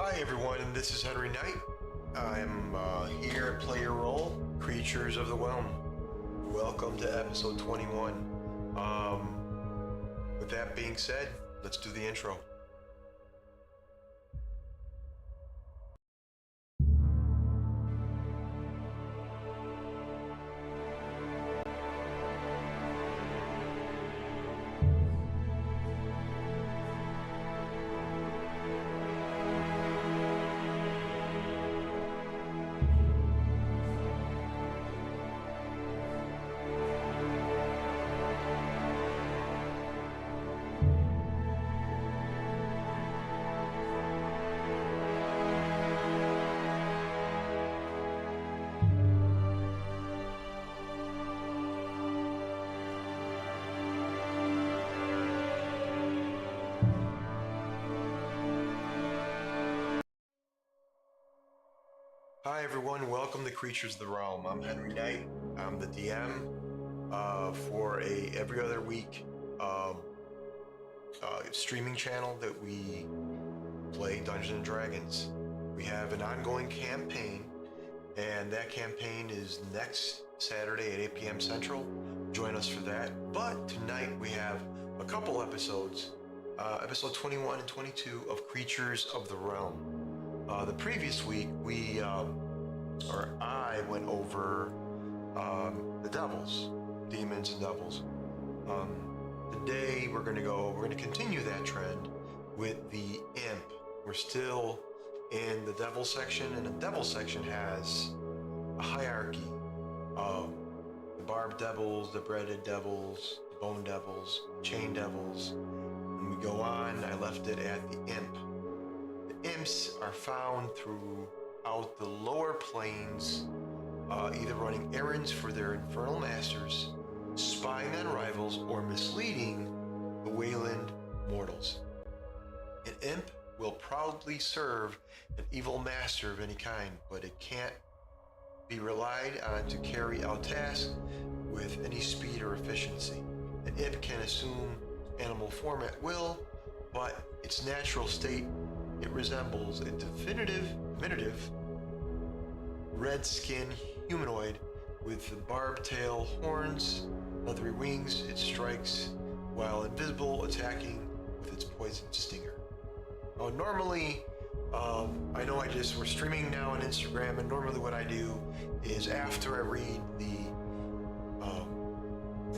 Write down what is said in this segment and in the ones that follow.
Hi everyone, this is Henry Knight. I'm here at Playerole, Creatures of the Realm. Welcome to episode 21. With that being said, let's do the intro. Hi everyone, welcome to Creatures of the Realm. I'm Henry Knight. I'm the DM for a every other week streaming channel that we play Dungeons and Dragons. We have an ongoing campaign, and that campaign is next Saturday at 8 p.m. Central. Join us for that. But tonight we have a couple episodes, episode 21 and 22 of Creatures of the Realm. The previous week, I went over the devils, demons and devils. Today we're going to continue that trend with the imp. We're still in the devil section, and the devil section has a hierarchy of the barbed devils, the breaded devils, the bone devils, chain devils. When we go on, I left it at the imp. Imps are found throughout the lower planes, either running errands for their infernal masters, spying on rivals, or misleading the Wayland mortals. An imp will proudly serve an evil master of any kind, but it can't be relied on to carry out tasks with any speed or efficiency. An imp can assume animal form at will, but its natural state, it resembles a diminutive red skin humanoid with the barbed tail, horns, leathery wings. It strikes while invisible, attacking with its poison stinger. Normally, I know we're streaming now on Instagram, and normally what I do is after I read the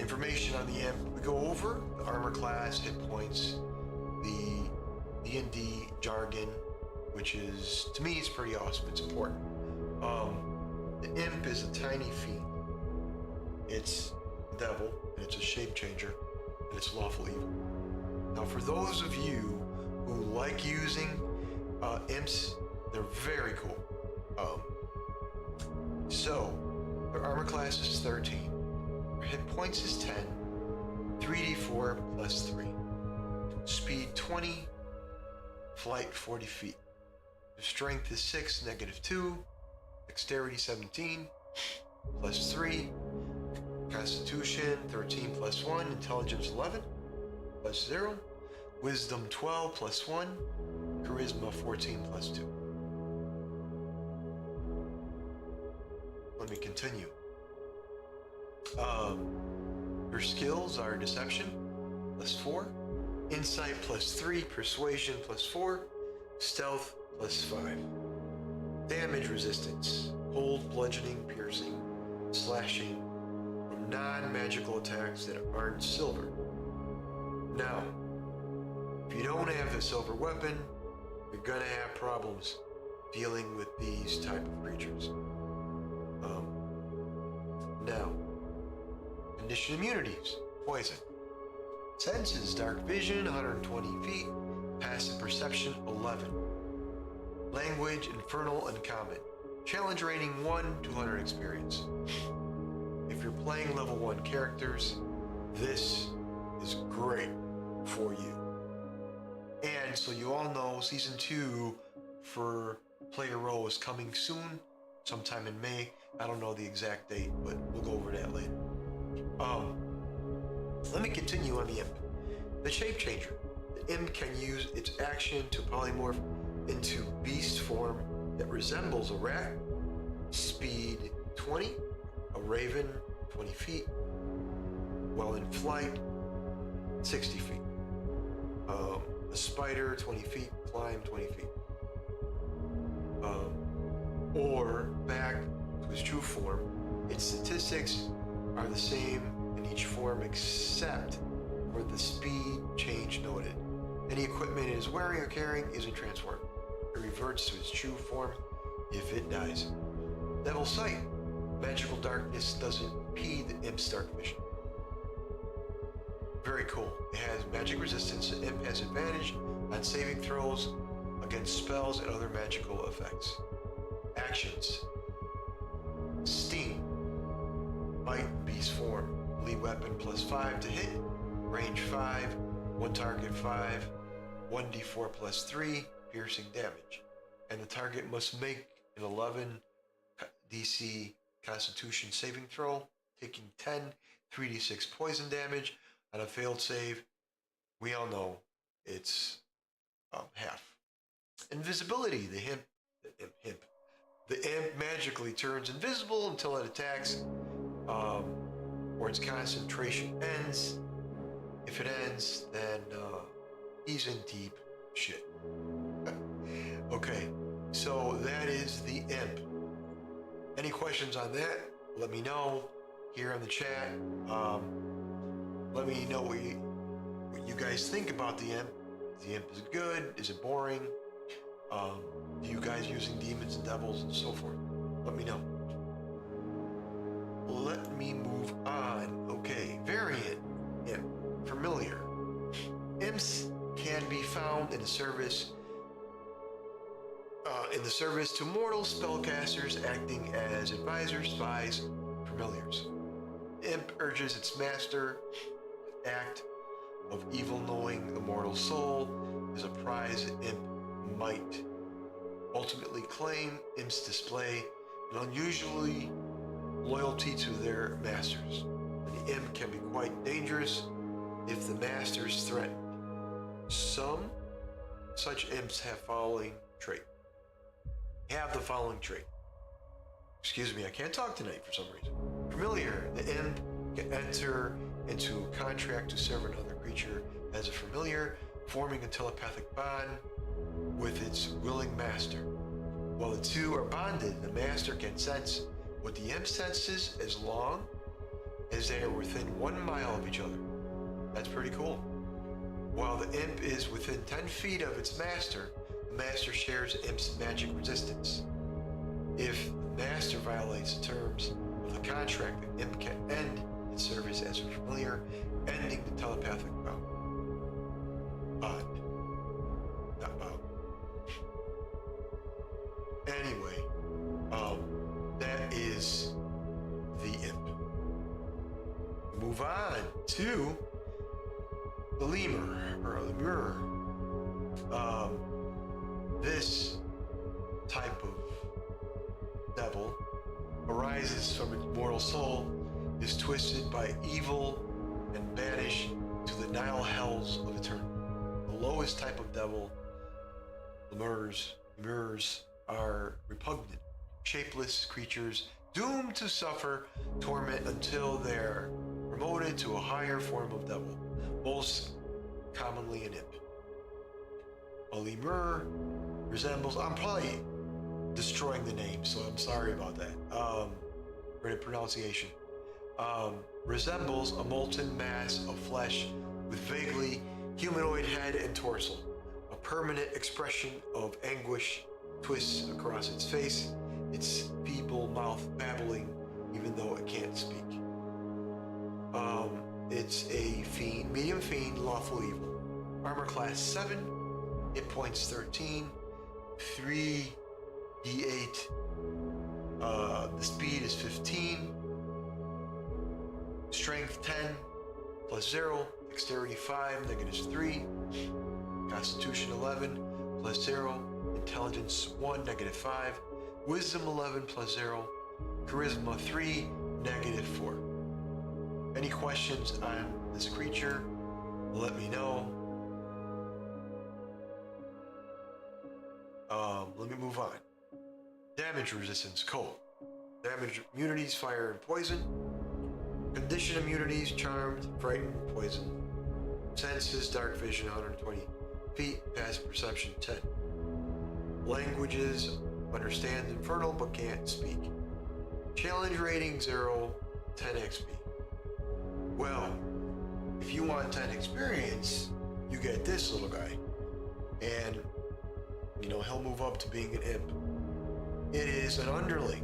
information on the imp, we go over the armor class, hit points, the D&D jargon, which is, to me, it's pretty awesome. It's important. The imp is a tiny fiend. It's a devil, and it's a shape changer, and it's lawful evil. Now, for those of you who like using imps, they're very cool. So, their armor class is 13. Their hit points is 10. 3d4 plus 3. Speed 20. Flight 40 feet. Their strength is 6, -2. Dexterity 17, plus 3. Constitution 13 plus 1. Intelligence 11, plus 0. Wisdom 12 plus 1. Charisma 14 plus 2. Let me continue. Her skills are Deception, plus 4. Insight plus 3, Persuasion plus 4, Stealth plus 5. Damage resistance, cold, bludgeoning, piercing, slashing from non-magical attacks that aren't silver. Now, if you don't have the silver weapon, you're gonna have problems dealing with these type of creatures. Now, condition immunities, poison. Senses, dark vision, 120 feet. Passive perception, 11. Language, infernal, uncommon. Challenge rating 1, 200 experience. If you're playing level 1 characters, this is great for you. And so you all know season 2 for Playerole is coming soon, sometime in May. I don't know the exact date, but we'll go over that later. Let me continue on the imp. The shape changer. The imp can use its action to polymorph into beast form that resembles a rat. Speed 20, a raven 20 feet, while in flight 60 feet. A spider 20 feet, climb 20 feet. Or back to his true form. Its statistics are the same in each form except for the speed change noted. Any equipment it is wearing or carrying isn't transformed. It reverts to its true form if it dies. Devil Sight. Magical darkness doesn't impede the imp's dark vision. Very cool. It has magic resistance. The imp has advantage on saving throws against spells and other magical effects. Actions. Sting. Bite, beast form. Lead weapon +5 to hit. Range 5. One target 5. 1d4 +3 piercing damage. And the target must make an 11 DC Constitution saving throw, taking 10 3d6 poison damage. On a failed save, we all know it's half. Invisibility. The imp magically turns invisible until it attacks, or its concentration ends. If it ends, then he's in deep shit. Okay, so that is the imp. Any questions on that? Let me know here in the chat. Let me know what you guys think about the imp. The imp is good? Is it boring? Do you guys using demons and devils and so forth? Let me know. Let me move on. Okay, variant imp. Familiar. Imps can be found in the service to mortal spellcasters acting as advisors, spies, familiars. Imp urges its master act of evil, knowing the mortal soul is a prize imp might ultimately claim. Imps display an unusually loyalty to their masters. And the imp can be quite dangerous if the master is threatened. Some such imps have the following trait. Excuse me, I can't talk tonight for some reason. Familiar. The imp can enter into a contract to serve another creature as a familiar, forming a telepathic bond with its willing master. While the two are bonded, the master can sense what the imp senses as long as they are within 1 mile of each other. That's pretty cool. While the imp is within 10 feet of its master, the master shares the imp's magic resistance. If the master violates the terms of the contract, the imp can end its service as a familiar, ending the telepathic bond. Not bound. Anyway, that is the imp. Move on to the lemur, or the mirror. This type of devil arises from its mortal soul, is twisted by evil, and banished to the Nile hells of eternity. The lowest type of devil, lemurs are repugnant, shapeless creatures doomed to suffer torment until they're promoted to a higher form of devil, most commonly an imp. A lemur resembles, I'm probably destroying the name, so I'm sorry about that, for the pronunciation. Resembles a molten mass of flesh with vaguely humanoid head and torso. A permanent expression of anguish twists across its face, its feeble mouth babbling even though it can't speak. It's a fiend, medium fiend, lawful evil. Armor class 7, hit points 13, 3d8. The speed is 15. Strength 10 plus 0, dexterity 5, -3, constitution 11 plus 0, intelligence 1, -5, wisdom 11 plus 0, charisma 3, -4. Any questions on this creature? Let me know. Let me move on. Damage resistance, cold. Damage immunities, fire and poison. Condition immunities, charmed, frightened, poison. Senses, dark vision, 120 feet. Passive perception, 10. Languages, understands infernal but can't speak. Challenge rating, 0, 10 XP. Well, if you want 10 experience, you get this little guy. And, he'll move up to being an imp. It is an underling.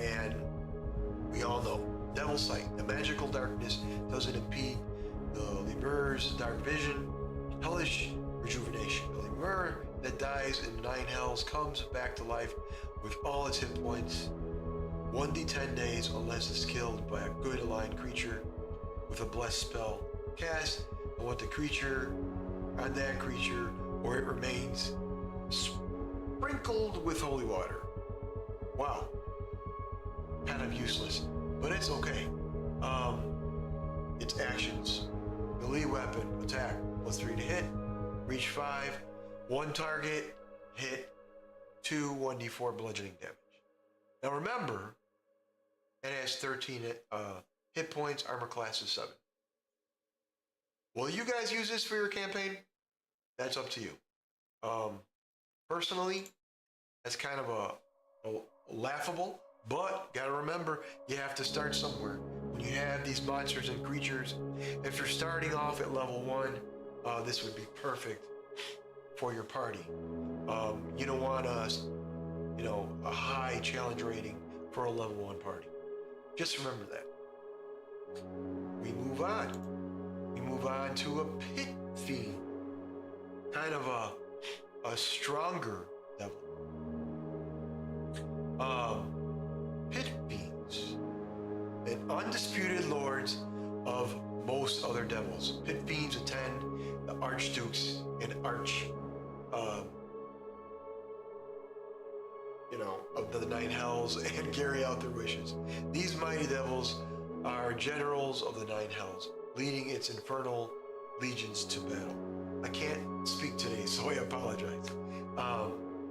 And we all know, Devil Sight, the magical darkness doesn't impede the Lemur's dark vision, hellish rejuvenation. The Lemur that dies in 9 hells comes back to life with all its hit points, 1d10 days unless it's killed by a good aligned creature with a blessed spell cast, and what the creature on that creature, or it remains sprinkled with holy water. Wow. Kind of useless, but it's okay. Its actions: melee weapon, attack, +3 to hit, reach 5, 1 target, hit, 2, 1d4 bludgeoning damage. Now remember, it has 13 hit points, armor class is 7. Will you guys use this for your campaign? That's up to you. Personally, that's kind of a laughable, but gotta remember, you have to start somewhere. When you have these monsters and creatures, if you're starting off at level 1, this would be perfect for your party. You don't want a high challenge rating for a level 1 party. Just remember that. We move on. We move on to a pit fiend. Kind of a stronger devil. Pit fiends, and undisputed lords of most other devils. Pit fiends attend the archdukes and of the 9 hells and carry out their wishes. These mighty devils are generals of the 9 hells, leading its infernal legions to battle. I can't speak today, so I apologize.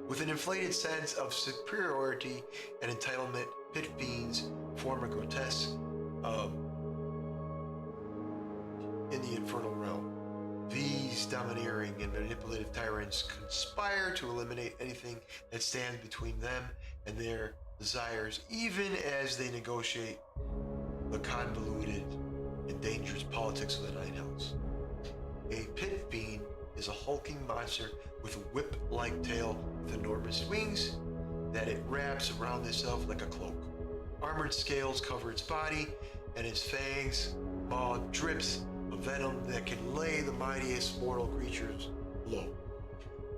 With an inflated sense of superiority and entitlement, pit fiends form a grotesque in the infernal realm. These domineering and manipulative tyrants conspire to eliminate anything that stands between them and their desires, even as they negotiate the convoluted and dangerous politics of the 9 hells. A pit fiend is a hulking monster with a whip-like tail with enormous wings that it wraps around itself like a cloak. Armored scales cover its body, and its fangs maw drips of venom that can lay the mightiest mortal creatures low.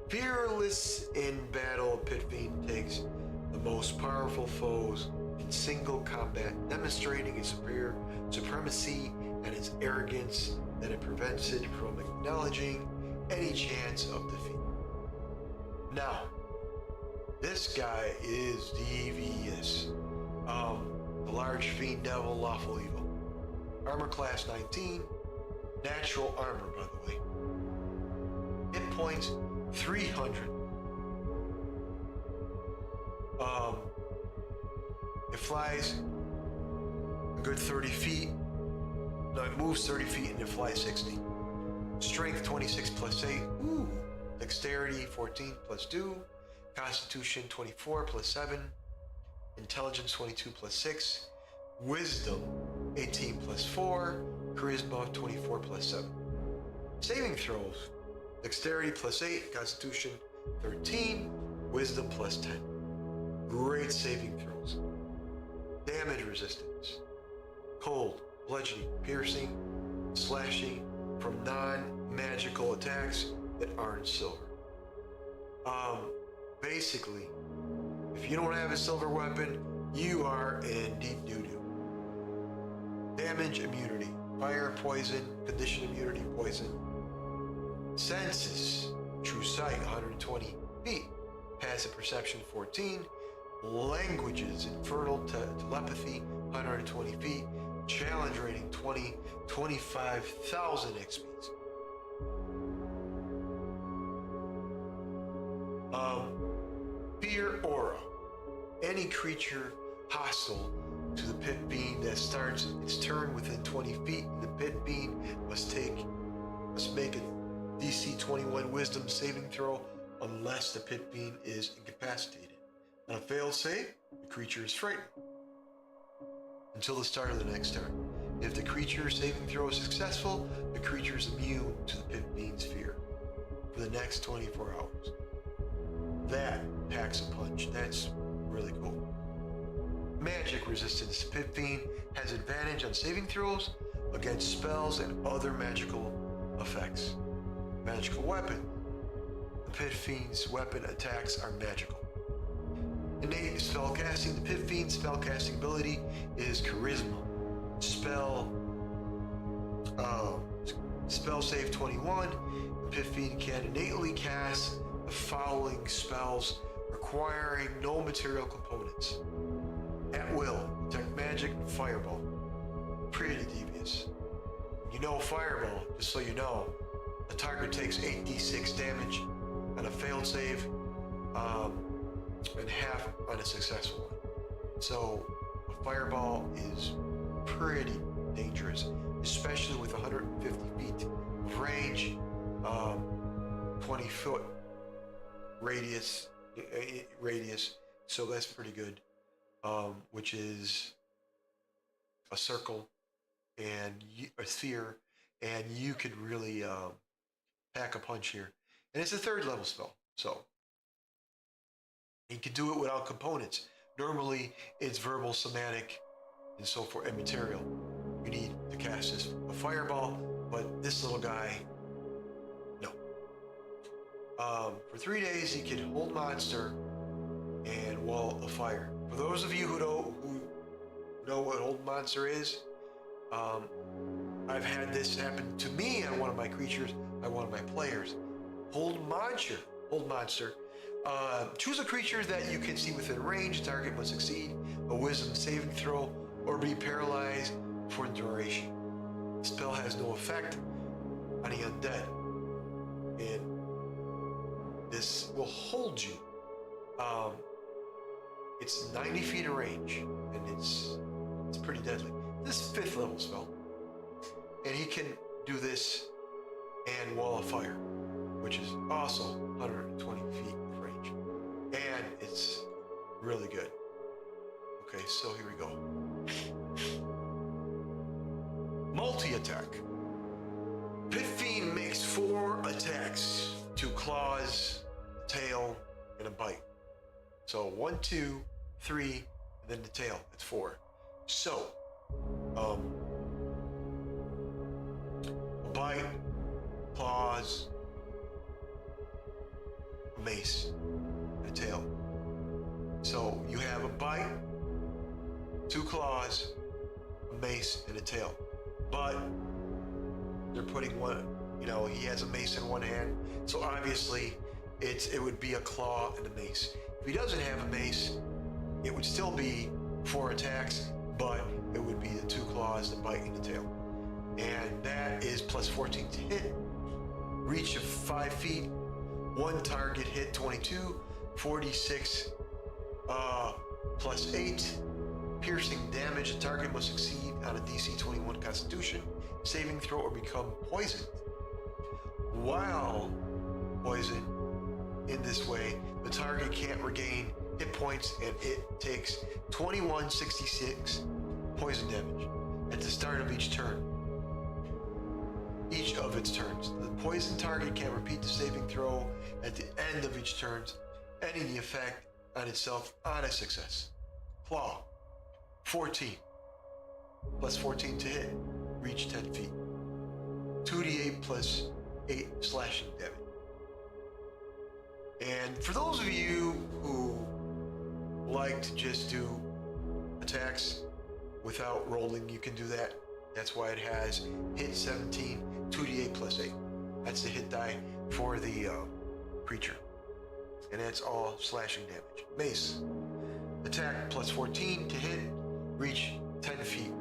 Fearless in battle, a pit fiend takes the most powerful foes in single combat, demonstrating its superior supremacy and its arrogance that it prevents it from acknowledging any chance of defeat. Now, this guy is devious. The large fiend devil, lawful evil. Armor class 19, natural armor, by the way. Hit points 300. It flies a good 30 feet. No, it moves 30 feet and it flies 60. Strength 26 plus 8. Ooh. Dexterity 14 plus 2. Constitution 24 plus 7. Intelligence 22 plus 6. Wisdom 18 plus 4. Charisma 24 plus 7. Saving throws. Dexterity plus 8. Constitution 13. Wisdom plus 10. Great saving throws. Damage resistance. Cold, bludgeoning, piercing, slashing from non-magical attacks that aren't silver. Basically, if you don't have a silver weapon, you are in deep doo-doo. Damage immunity. Fire, poison, condition immunity, poison. Senses. True sight, 120 feet. Passive perception, 14. Languages, infernal telepathy, 120 feet. Challenge rating, 20, 25,000 XPs. Trigger aura. Any creature hostile to the pit fiend that starts its turn within 20 feet of the pit fiend must make a DC 21 Wisdom saving throw unless the pit fiend is incapacitated. On a failed save, the creature is frightened until the start of the next turn. If the creature's saving throw is successful, the creature is immune to the pit fiend's fear for the next 24 hours. That packs a punch. That's really cool. Magic resistance. The pit fiend has advantage on saving throws against spells and other magical effects. Magical weapon. The pit fiend's weapon attacks are magical. Innate spellcasting. The pit fiend's spellcasting ability is Charisma. Spell save 21. The pit fiend can innately cast the following spells requiring no material components. At will, detect magic, fireball. Pretty devious. You know fireball, just so you know, the target takes 8d6 damage on a failed save, and half on a successful one. So a fireball is pretty dangerous, especially with 150 feet of range, 20-foot radius. So that's pretty good. Which is a circle and a sphere, and you could really pack a punch here. And it's a 3rd level spell, so you can do it without components. Normally, it's verbal, somatic, and so forth, and material. You need to cast this a fireball, but this little guy, no. For 3 days, he can hold monster and wall of fire. For those of you who know what hold monster is, I've had this happen to me on one of my creatures, on one of my players. Hold monster. Choose a creature that you can see within range. The target must succeed a wisdom saving throw or be paralyzed for duration. The spell has no effect on the undead, and this will hold you. It's 90 feet of range, and it's pretty deadly. This is 5th level spell, and he can do this and wall of fire, which is also 120 feet of range, and it's really good. Okay, so here we go. Multi-attack. Pit Fiend makes 4 attacks: 2 claws, a tail, and a bite. So 1, 2, 3, and then the tail. It's 4. So, a bite, claws, a mace, and a tail. So you have a bite, 2 claws, a mace, and a tail. But they're putting one, he has a mace in one hand. So obviously it would be a claw and a mace. If he doesn't have a mace, it would still be 4 attacks, but it would be the 2 claws, the bite, and the tail. And that is plus 14 to hit. Reach of 5 feet. 1 target hit 22. 46 plus 8. Piercing damage. The target must succeed on a DC 21 Constitution saving throw or become poisoned. While poisoned in this way, the target can't regain hit points, and it takes 2166 poison damage at the start of each turn. Each of its turns. The poison target can repeat the saving throw at the end of each turn, ending the effect on itself on a success. Claw. 14. Plus 14 to hit. Reach 10 feet. 2d8 plus 8 slashing damage. And for those of you who like to just do attacks without rolling, you can do that. That's why it has hit 17, 2d8 plus 8. That's the hit die for the creature. And that's all slashing damage. Mace. Attack plus 14 to hit, reach 10 feet.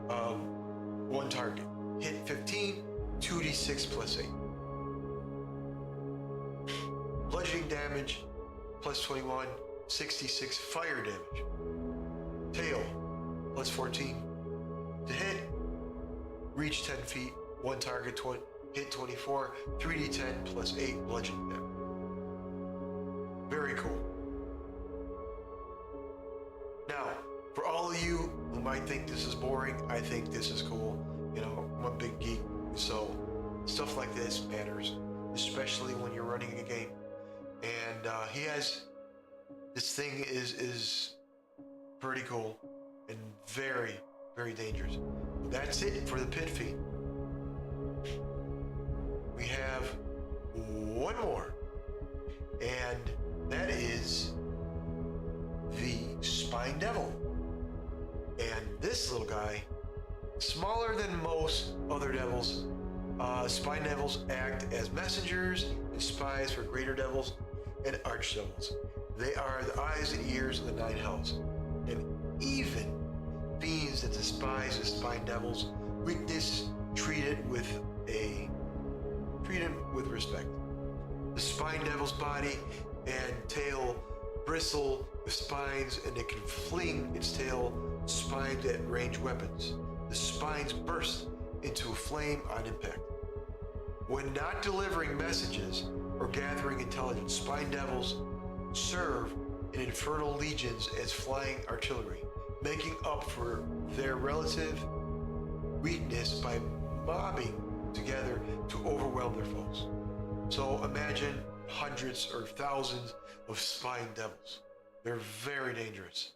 1 target. Hit 15, 2d6 plus 8. Bludgeoning damage plus 21, 66 fire damage. Tail, plus 14 to hit. Reach 10 feet, one target, hit 24, 3d10 plus 8 bludgeoning damage. Very cool. Now, for all of you who might think this is boring, I think this is cool. You know, I'm a big geek, so stuff like this matters, especially when you're running a game. And he has, this thing is pretty cool and very, very dangerous. That's it for the pit feat. We have one more, and that is the Spine Devil. And this little guy, smaller than most other devils, Spine Devils act as messengers and spies for greater devils and archdevils. They are the eyes and ears of the nine hells, and even beings that despise the Spine Devil's weakness treat him with respect. The Spine Devil's body and tail bristle with spines, and it can fling its tail spines at ranged weapons. The spines burst into a flame on impact. When not delivering messages or gathering intelligence, Spine Devils serve in infernal legions as flying artillery, making up for their relative weakness by mobbing together to overwhelm their foes. So imagine hundreds or thousands of Spine Devils. They're very dangerous.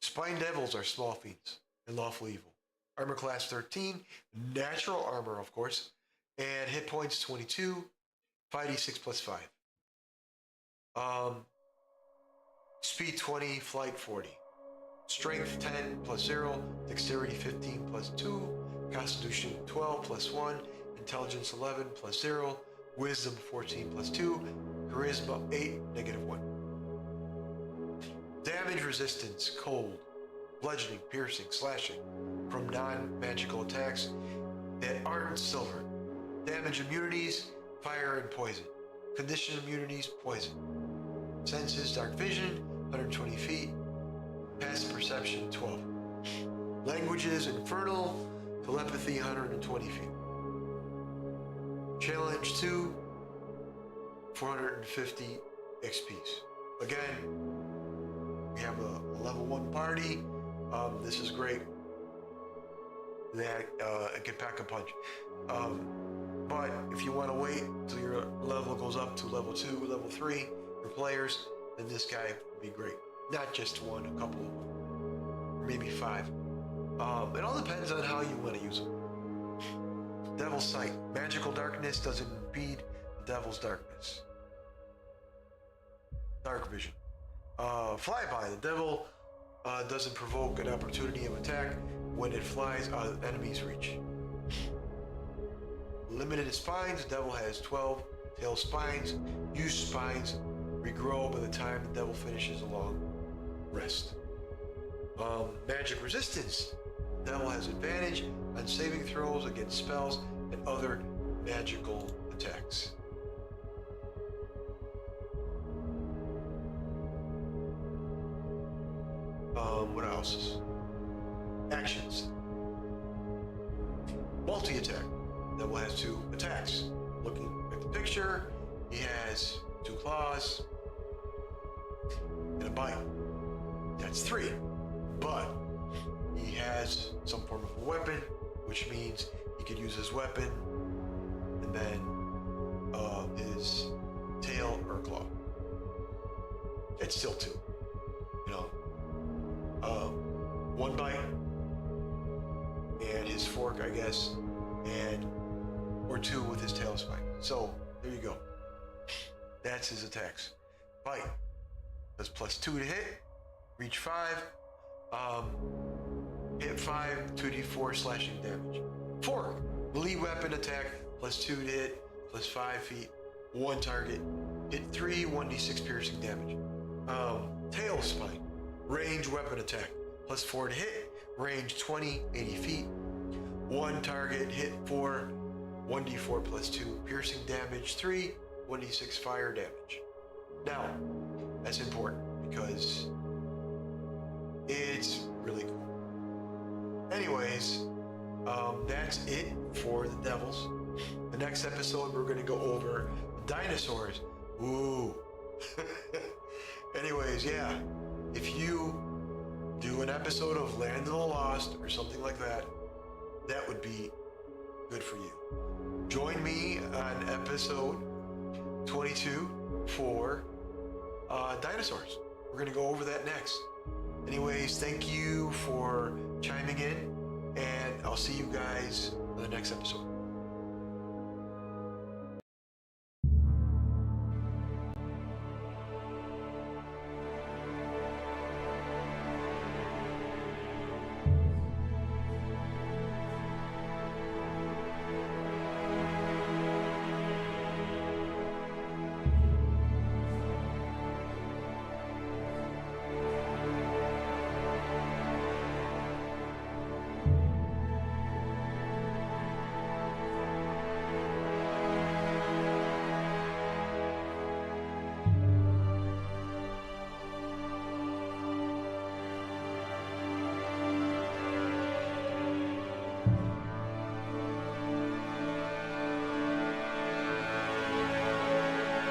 Spine Devils are small fiends and lawful evil. Armor class 13, natural armor, of course, and hit points 22, 5d6 plus 5. Speed 20, flight 40. Strength 10 plus 0, dexterity 15 plus 2, constitution 12 plus 1, intelligence 11 plus 0, wisdom 14 plus 2, charisma 8, negative 1. Damage resistance, cold, bludgeoning, piercing, slashing from non-magical attacks that aren't silver. Damage immunities, fire and poison. Condition immunities, poison. Senses, dark vision, 120 feet. Passive perception, 12. Languages, infernal. Telepathy, 120 feet. Challenge 2, 450 XPs. Again, we have a level 1 party. This is great. That it can pack a punch. But if you want to wait till your level goes up to level 2, level 3 for players, then this guy would be great. Not just one, a couple of them, or maybe 5. It all depends on how you want to use them. Devil's Sight. Magical darkness doesn't impede the devil's darkness. Dark vision. Flyby. The devil doesn't provoke an opportunity of attack when it flies out of the enemy's reach. Limited spines. The devil has 12 tail spines. Used spines regrow by the time the devil finishes a long rest. Magic resistance. The devil has advantage on saving throws against spells and other magical attacks. What else? Actions. Multi-attack. Devil has 2 attacks. Looking at the picture, he has 2 claws and a bite. That's 3. But he has some form of a weapon, which means he could use his weapon and then his tail or claw. It's still 2. You know, 1 bite and his fork, I guess, and or 2 with his tail spine. So there you go. That's his attacks. Bite. That's plus 2 to hit. Reach 5. Hit 5, 2d4 slashing damage. Fork. Melee weapon attack, plus 2 to hit, plus 5 feet, 1 target. Hit 3, 1d6 piercing damage. Tail spine. Range weapon attack, plus 4 to hit. Range 20, 80 feet. 1 target, hit 4, 1d4 plus 2 piercing damage, 3, 1d6 fire damage. Now, that's important because it's really cool. Anyways, that's it for the Devils. The next episode, we're going to go over dinosaurs. Ooh. Anyways, yeah, if you do an episode of Land of the Lost or something like that, that would be good for you. Join me on episode 22 for dinosaurs. We're going to go over that next. Anyways, thank you for chiming in, and I'll see you guys on the next episode.